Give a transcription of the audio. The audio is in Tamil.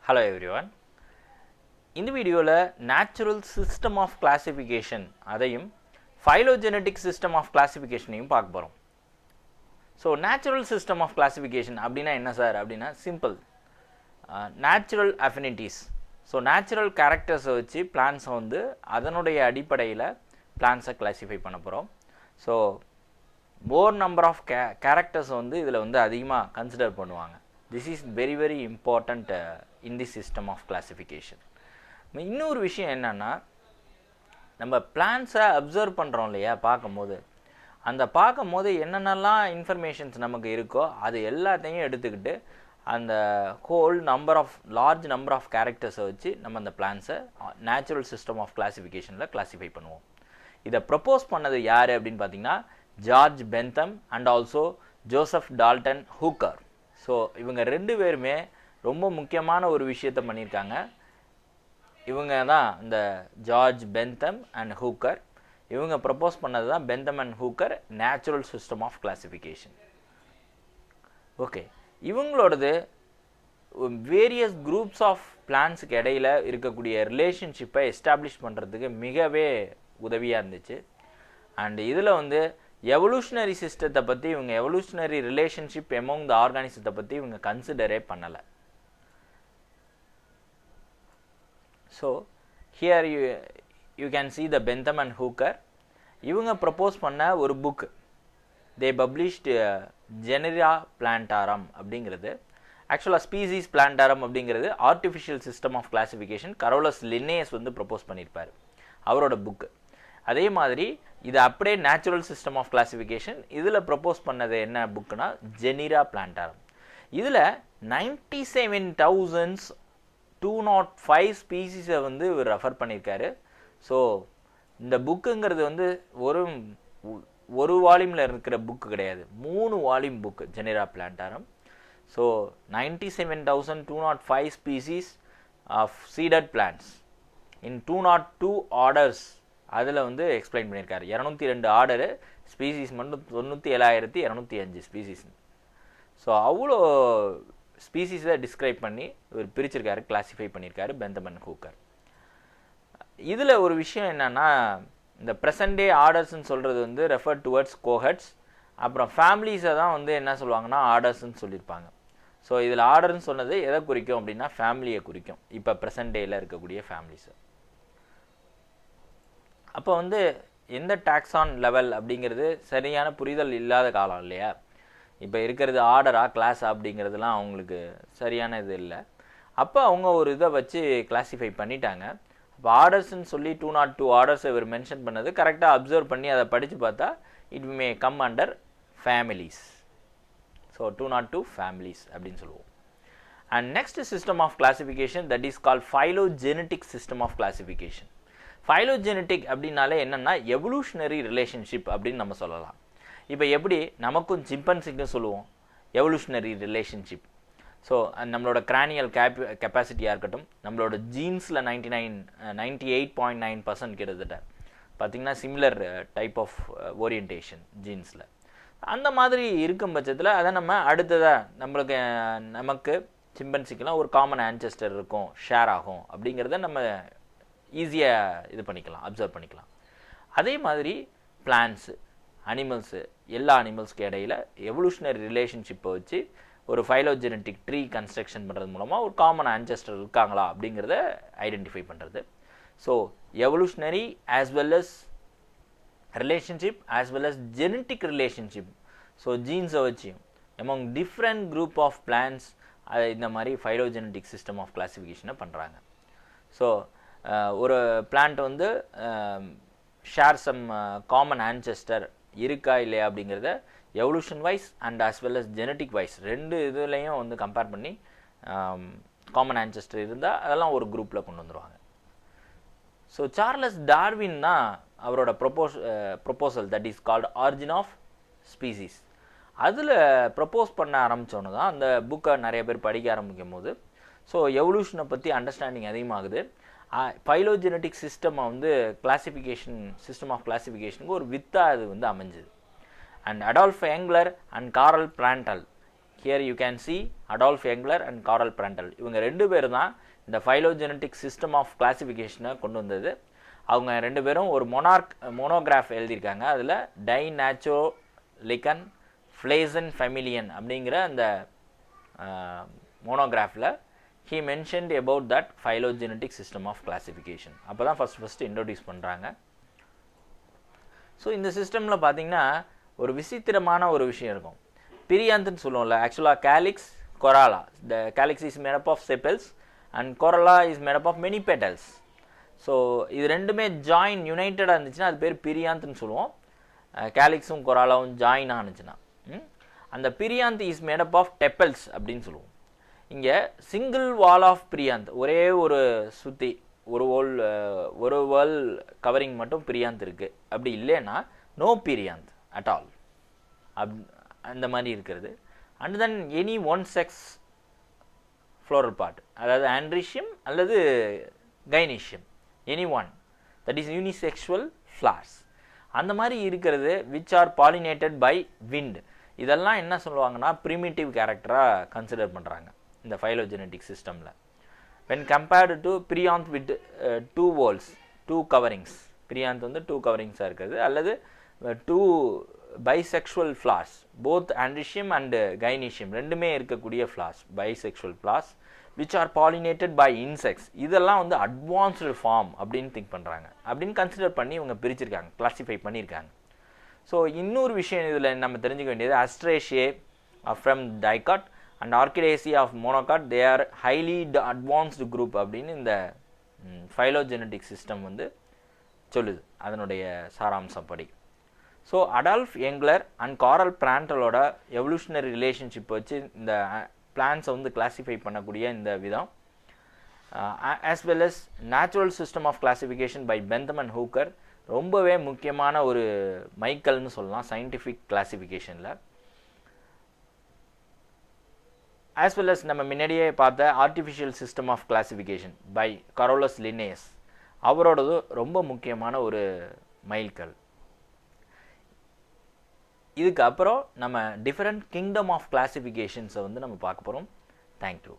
Hello everyone. இந்த வீடியோவில் நேச்சுரல் சிஸ்டம் ஆஃப் கிளாசிஃபிகேஷன் அதையும் ஃபைலோஜெனட்டிக் சிஸ்டம் ஆஃப் கிளாசிஃபிகேஷனையும் பார்க்க போகிறோம். So natural system of classification அப்படின்னா என்ன சார் அப்படின்னா simple natural affinities. So natural கேரக்டர்ஸை வச்சு பிளான்ஸை வந்து அதனுடைய அடிப்படையில் பிளான்ஸை கிளாஸிஃபை பண்ண போகிறோம். So more number of characters வந்து இதில் வந்து அதிகமாக கன்சிடர் பண்ணுவாங்க. This is very very important in the system of classification. இன்னொரு விஷயம் என்னென்னா, நம்ம பிளான்ஸை அப்சர்வ் பண்ணுறோம் இல்லையா, பார்க்கும்போது என்னென்னலாம் இன்ஃபர்மேஷன்ஸ் நமக்கு இருக்கோ அது எல்லாத்தையும் எடுத்துக்கிட்டு அந்த லார்ஜ் நம்பர் ஆஃப் கேரக்டர்ஸை வச்சு நம்ம அந்த பிளான்ஸை நேச்சுரல் சிஸ்டம் ஆஃப் கிளாசிஃபிகேஷனில் கிளாஸிஃபை பண்ணுவோம். இதை ப்ரப்போஸ் பண்ணது யார் அப்படின்னு பார்த்தீங்கன்னா George Bentham and also Joseph Dalton Hooker. So இவங்க ரெண்டு பேருமே ரொம்ப முக்கியமான ஒரு விஷயத்தை பண்ணியிருக்காங்க. இவங்க தான் இந்த ஜார்ஜ் பென்தம் அண்ட் ஹூக்கர். இவங்க ப்ரப்போஸ் பண்ணது தான் Bentham and Hooker natural system of classification. Okay, இவங்களோடது வேரியஸ் குரூப்ஸ் ஆஃப் பிளான்ஸுக்கு இடையில் இருக்கக்கூடிய ரிலேஷன்ஷிப்பை எஸ்டாப்ளிஷ் பண்ணுறதுக்கு மிகவே உதவியாக இருந்துச்சு. அண்ட் இதில் வந்து எவல்யூஷனரி சிஸ்டத்தை பற்றி எவல்யூஷனரி ரிலேஷன்ஷிப் எமோங் த ஆர்கானிசத்தை பற்றி இவங்க கன்சிடரே பண்ணலை. So here you can see the Bentham and Hooker. இவங்க ப்ரப்போஸ் பண்ண ஒரு book they published Genera Plantarum அப்படிங்கிறது. ஆக்சுவலாக ஸ்பீசிஸ் பிளான்டாரம் அப்படிங்கிறது artificial system of classification Carolus Linnaeus வந்து ப்ரப்போஸ் பண்ணியிருப்பார், அவரோட புக்கு. அதே மாதிரி இது அப்படியே நேச்சுரல் சிஸ்டம் ஆஃப் கிளாசிஃபிகேஷன் இதில் ப்ரப்போஸ் பண்ணது என்ன புக்குனா ஜெனிரா பிளான்டாரம். இதில் 97,205 ஸ்பீசிஸை வந்து இவர் ரெஃபர் பண்ணியிருக்காரு. ஸோ இந்த புக்குங்கிறது வந்து ஒரு வால்யூமில் இருக்கிற புக்கு கிடையாது, 3 volume book Genera Plantarum. So 97,205 species of seeded plants in 202 orders அதில் வந்து எக்ஸ்பிளைன் பண்ணியிருக்காரு. 202 ஆர்டரு, ஸ்பீசிஸ் மட்டும் 97,205 ஸ்பீசிஸ். ஸோ அவ்வளோ ஸ்பீசிஸை டிஸ்கிரைப் பண்ணி இவர் பிரிச்சிருக்காரு, கிளாஸிஃபை பண்ணியிருக்காரு பென்தம் அண்ட் ஹூக்கர். இதில் ஒரு விஷயம் என்னென்னா, இந்த ப்ரெசன்ட் டே ஆர்டர்ஸ்ன்னு சொல்கிறது வந்து ரெஃபர் டுவர்ட்ஸ் கோஹட்ஸ். அப்புறம் ஃபேமிலிஸை தான் வந்து என்ன சொல்லுவாங்கன்னா ஆர்டர்ஸ்ன்னு சொல்லியிருப்பாங்க. ஸோ இதில் ஆர்டர்னு சொன்னது எதை குறிக்கும் அப்படின்னா ஃபேமிலியை குறிக்கும், இப்போ ப்ரெசன்ட் டேயில் இருக்கக்கூடிய ஃபேமிலிஸை. அப்போ வந்து எந்த டாக்ஸான் லெவல் அப்படிங்கிறது சரியான புரிதல் இல்லாத காலம் இல்லையா. இப்போ இருக்கிறது ஆர்டரா கிளாஸா அப்படிங்கிறதுலாம் அவங்களுக்கு சரியான இது இல்லை. அப்போ அவங்க ஒரு இதை வச்சு கிளாஸிஃபை பண்ணிட்டாங்க. அப்போ ஆர்டர்ஸ்ன்னு சொல்லி 202 ஆர்டர்ஸ் இவர் மென்ஷன் பண்ணது கரெக்டாக அப்சர்வ் பண்ணி அதை படித்து பார்த்தா it may come under families. So 202 families அப்படின்னு சொல்லுவோம். And next system of classification that is called phylogenetic system of classification. Phylogenetic அப்படின்னாலே என்னென்னா எவல்யூஷனரி ரிலேஷன்ஷிப் அப்படின்னு நம்ம சொல்லலாம். இப்போ எப்படி நமக்கும் சிம்பன்சிக்கும் சொல்லுவோம் எவல்யூஷனரி ரிலேஷன்ஷிப். ஸோ நம்மளோட கிரானியல் கெப்பாசிட்டியாக இருக்கட்டும், நம்மளோட ஜீன்ஸில் 98.9% கிட்டத்தட்ட பார்த்திங்கன்னா சிமிலர் டைப் ஆஃப் ஓரியன்டேஷன் ஜீன்ஸில். அந்த மாதிரி இருக்கும் பட்சத்தில் அதை நம்ம அடுத்ததாக நமக்கு சிம்பன்சிக்கெலாம் ஒரு காமன் ஆன்செஸ்டர் இருக்கும், ஷேர் ஆகும் அப்படிங்கிறத நம்ம ஈஸியாக இது பண்ணிக்கலாம், அப்சர்வ் பண்ணிக்கலாம். அதே மாதிரி பிளான்ஸு, அனிமல்ஸு, எல்லா அனிமல்ஸ்க்கு இடையில் எவல்யூஷனரி ரிலேஷன்ஷிப்பை வச்சு ஒரு ஃபைலோஜெனட்டிக் ட்ரீ கன்ஸ்ட்ரக்ஷன் பண்ணுறது மூலமாக ஒரு காமன் ஆன்செஸ்டர் இருக்காங்களா அப்படிங்கிறத ஐடென்டிஃபை பண்ணுறது. So evolutionary as well as relationship as well as genetic relationship. So ஜீன்ஸை வச்சு among different group of plants இந்த மாதிரி ஃபைலோஜெனட்டிக் சிஸ்டம் ஆஃப் கிளாசிஃபிகேஷனை பண்ணுறாங்க. ஸோ ஒரு பிளான்ட் வந்து ஷேர் சம் காமன் ஆன்செஸ்டர் இருக்கா இல்லையா அப்படிங்கிறத evolution wise and as well as genetic wise ரெண்டு இதுலேயும் வந்து கம்பேர் பண்ணி காமன் ஆன்செஸ்டர் இருந்தால் அதெல்லாம் ஒரு குரூப்பில் கொண்டு வந்துடுவாங்க. ஸோ சார்லஸ் டார்வின் தான் அவரோட proposal that is called Origin of Species. அதில் ப்ரப்போஸ் பண்ண ஆரம்பித்தோன்னு தான் அந்த புக்கை நிறைய பேர் படிக்க ஆரம்பிக்கும் போது ஸோ எவல்யூஷனை பற்றி அண்டர்ஸ்டாண்டிங் அதிகமாகுது. ஃபைலோஜெனட்டிக் சிஸ்டம் வந்து கிளாசிஃபிகேஷன் சிஸ்டம் ஆஃப் கிளாசிஃபிகேஷனுக்கு ஒரு வித்தாக அது வந்து அமைஞ்சுது. And Adolf Engler and Karl Prantl here you can see Adolf Engler and Karl Prantl. இவங்க 2 பேரும் தான் இந்த ஃபைலோஜெனட்டிக் சிஸ்டம் ஆஃப் கிளாசிஃபிகேஷனை கொண்டு வந்தது. அவங்க 2 பேரும் ஒரு மோனோகிராஃப் எழுதியிருக்காங்க. அதில் டைநாச்சுரலிகன் ஃப்ளேசன் ஃபெமிலியன் அப்படிங்கிற அந்த மோனோகிராஃபில் he mentioned about that phylogenetic system of classification. அப்போ தான் ஃபஸ்ட்டு இன்ட்ரோடியூஸ் பண்ணுறாங்க. ஸோ இந்த சிஸ்டமில் பார்த்தீங்கன்னா ஒரு விசித்திரமான ஒரு விஷயம் இருக்கும். பிரியாந்துன்னு சொல்லுவோம்ல, ஆக்சுவலாக calyx corolla. The calyx is made up of sepals and corolla is made up of many petals. So இது ரெண்டுமே யுனைட்டடாக இருந்துச்சுன்னா அது பேர் பிரியாந்துன்னு சொல்லுவோம். கேலிக்ஸும் கொராலாவும் ஜாயின் ஆனிச்சுன்னா அந்த Priyanth is made up of டெப்பல்ஸ் அப்படின்னு சொல்லுவோம். இங்கே சிங்கிள் வால் ஆஃப் பிரியாந்த், ஒரே ஒரு சுற்றி ஒரு வால் கவரிங் மட்டும் பிரியாந்த் இருக்குது. அப்படி இல்லைன்னா நோ பிரியாந்த் அட் ஆல் அந்த மாதிரி இருக்கிறது. And then any one sex floral part, அதாவது ஆண்ட்ரிஷியம் அல்லது gynoecium, any one that is unisexual flowers அந்த மாதிரி இருக்கிறது which are pollinated by wind. இதெல்லாம் என்ன சொல்லுவாங்கன்னா ப்ரிமிட்டிவ் கேரக்டராக கன்சிடர் பண்ணுறாங்க இந்த ஃபைலோஜெனட்டிக் சிஸ்டமில். When compared to perianth with 2 whorls 2 coverings, perianth வந்து 2 கவரிங்ஸாக இருக்கிறது, அல்லது 2 bisexual flowers, both androecium and gynoecium ரெண்டுமே இருக்கக்கூடிய flowers, bisexual flowers which are pollinated by insects. இதெல்லாம் வந்து அட்வான்ஸ்டு ஃபார்ம் அப்படின்னு திங்க் பண்ணுறாங்க, அப்படின்னு கன்சிடர் பண்ணி இவங்க பிரிச்சிருக்காங்க, கிளாஸிஃபை பண்ணியிருக்காங்க. ஸோ இன்னொரு விஷயம் இதில் நம்ம தெரிஞ்சுக்க வேண்டியது, Asteraceae from dicot and Orchidaceae of monocot, they are highly advanced group அப்படின்னு இந்த ஃபைலோஜெனட்டிக் சிஸ்டம் வந்து சொல்லுது அதனுடைய சாராம்சம் படி. So Adolf Engler and Karl பிராண்டலோட எவல்யூஷனரி ரிலேஷன்ஷிப் வச்சு இந்த பிளான்ஸை வந்து கிளாஸிஃபை பண்ணக்கூடிய இந்த விதம், as well as natural system of classification by Bentham and Hooker ரொம்பவே முக்கியமான ஒரு மைக்கல்னு சொல்லலாம் சயின்டிஃபிக் கிளாஸிஃபிகேஷனில். ஆஸ் வெல் அஸ் நம்ம முன்னாடியே பார்த்த artificial system of classification by Carolus லின்னேஸ், அவரோடது ரொம்ப முக்கியமான ஒரு மைல்கல். இதுக்கு அப்புறம் நம்ம டிஃபரெண்ட் கிங்டம் ஆஃப் கிளாஸிஃபிகேஷன்ஸை வந்து நம்ம பார்க்க போகிறோம். தேங்க்யூ.